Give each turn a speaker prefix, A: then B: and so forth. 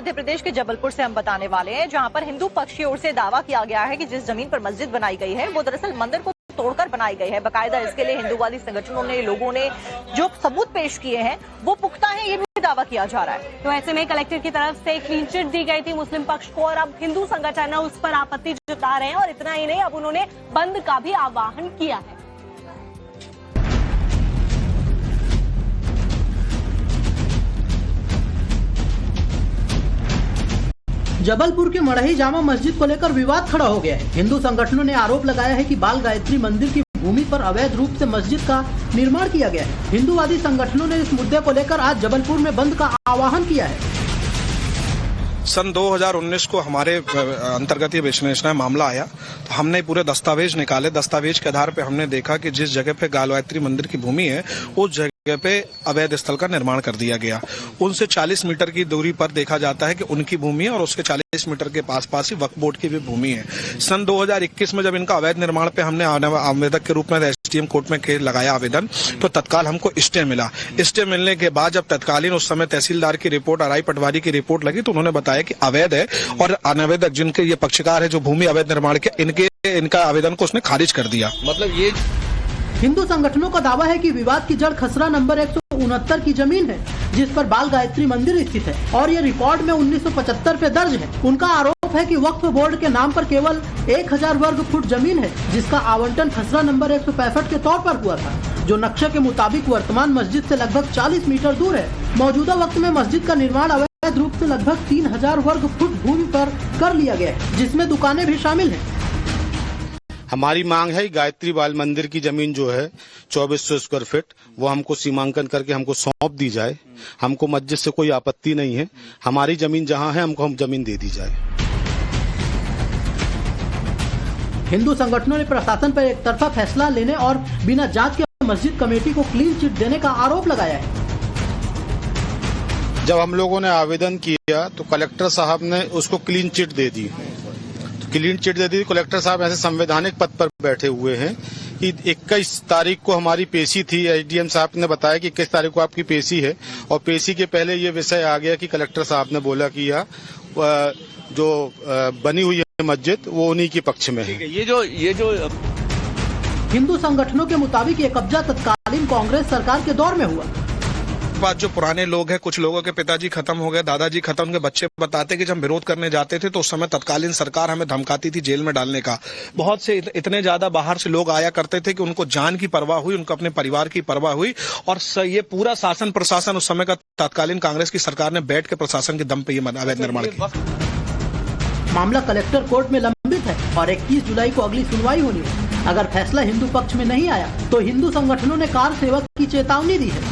A: मध्य प्रदेश के जबलपुर से हम बताने वाले हैं, जहां पर हिंदू पक्ष की ओर से दावा किया गया है कि जिस जमीन पर मस्जिद बनाई गई है वो दरअसल मंदिर को तोड़कर बनाई गई है। बाकायदा इसके लिए हिंदूवादी संगठनों ने, लोगों ने जो सबूत पेश किए हैं वो पुख्ता है, ये भी दावा किया जा रहा है।
B: तो ऐसे में कलेक्टर की तरफ से क्लीन चिट दी गई थी मुस्लिम पक्ष को और अब हिंदू संगठन उस पर आपत्ति जता रहे हैं और इतना ही नहीं, अब उन्होंने बंद का भी आह्वान किया है।
C: जबलपुर के मढ़ई जामा मस्जिद को लेकर विवाद खड़ा हो गया है। हिंदू संगठनों ने आरोप लगाया है कि बाल गायत्री मंदिर की भूमि पर अवैध रूप से मस्जिद का निर्माण किया गया है। हिंदूवादी संगठनों ने इस मुद्दे को लेकर आज जबलपुर में बंद का आह्वान किया है।
D: सन 2019 को हमारे अंतर्गत ये विश्लेषण मामला आया तो हमने पूरे दस्तावेज निकाले। दस्तावेज के आधार पर हमने देखा कि जिस जगह पे बाल गायत्री मंदिर की भूमि है उस जगह पे अवैध स्थल का निर्माण कर दिया गया। उनसे 40 मीटर की दूरी पर देखा जाता है कि उनकी भूमि है और उसके 40 मीटर के पास ही वक्फ बोर्ड की भी भूमि है। सन 2021 में जब इनका अवैध निर्माण पे हमने आवेदक के रूप में एसडीएम कोर्ट में लगाया आवेदन, तो तत्काल हमको स्टे मिला। स्टे मिलने के बाद जब तत्कालीन उस समय तहसीलदार की रिपोर्ट, आरआई पटवारी की रिपोर्ट लगी तो उन्होंने बताया कि अवैध है और अनावेदक जिनके ये पक्षकार है जो भूमि अवैध निर्माण के इनका आवेदन को उसने खारिज कर दिया।
C: मतलब ये हिंदू संगठनों का दावा है कि विवाद की जड़ खसरा नंबर 169 की जमीन है जिस पर बाल गायत्री मंदिर स्थित है और ये रिकॉर्ड में 1975 पे दर्ज है। उनका आरोप है कि वक्फ बोर्ड के नाम पर केवल 1000 वर्ग फुट जमीन है जिसका आवंटन खसरा नंबर 165 के तौर पर हुआ था, जो नक्शे के मुताबिक वर्तमान मस्जिद से लगभग 40 मीटर दूर है। मौजूदा वक्त में मस्जिद का निर्माण अवैध रूप से लगभग 3000 वर्ग फुट भूमि पर कर लिया गया है, जिसमें दुकानें भी शामिल है।
E: हमारी मांग है गायत्री बाल मंदिर की जमीन जो है 2400 स्क्वायर फीट वो हमको सीमांकन करके हमको सौंप दी जाए। हमको मस्जिद से कोई आपत्ति नहीं है, हमारी जमीन जहां है हमको जमीन दे दी जाए।
C: हिंदू संगठनों ने प्रशासन पर एक तरफा फैसला लेने और बिना जांच के मस्जिद कमेटी को क्लीन चिट देने का आरोप लगाया है।
E: जब हम लोगों ने आवेदन किया तो कलेक्टर साहब ने उसको क्लीन चिट दे दी। क्लीन चिट दे दी। कलेक्टर साहब ऐसे संवैधानिक पद पर बैठे हुए हैं कि 21 तारीख को हमारी पेशी थी। एसडीएम साहब ने बताया कि 21 तारीख को आपकी पेशी है और पेशी के पहले ये विषय आ गया कि कलेक्टर साहब ने बोला कि यह जो बनी हुई है मस्जिद वो उन्हीं के पक्ष में है।
C: ये जो हिंदू संगठनों के मुताबिक ये कब्जा तत्कालीन कांग्रेस सरकार के दौर में हुआ।
D: बाद जो पुराने लोग हैं, कुछ लोगों के पिताजी खत्म हो गए, दादाजी खत्म, उनके बच्चे बताते कि जब हम विरोध करने जाते थे तो उस समय तत्कालीन सरकार हमें धमकाती थी जेल में डालने का। बहुत से इतने ज्यादा बाहर से लोग आया करते थे कि उनको जान की परवाह हुई, उनको अपने परिवार की परवाह हुई और ये पूरा शासन प्रशासन उस समय का तत्कालीन कांग्रेस की सरकार ने बैठ के प्रशासन के दम पे ये अवैध निर्माण किया।
C: मामला कलेक्टर कोर्ट में लंबित है और 21 जुलाई को अगली सुनवाई होनी है। अगर फैसला हिंदू पक्ष में नहीं आया तो हिंदू संगठनों ने कार सेवक की चेतावनी दी है।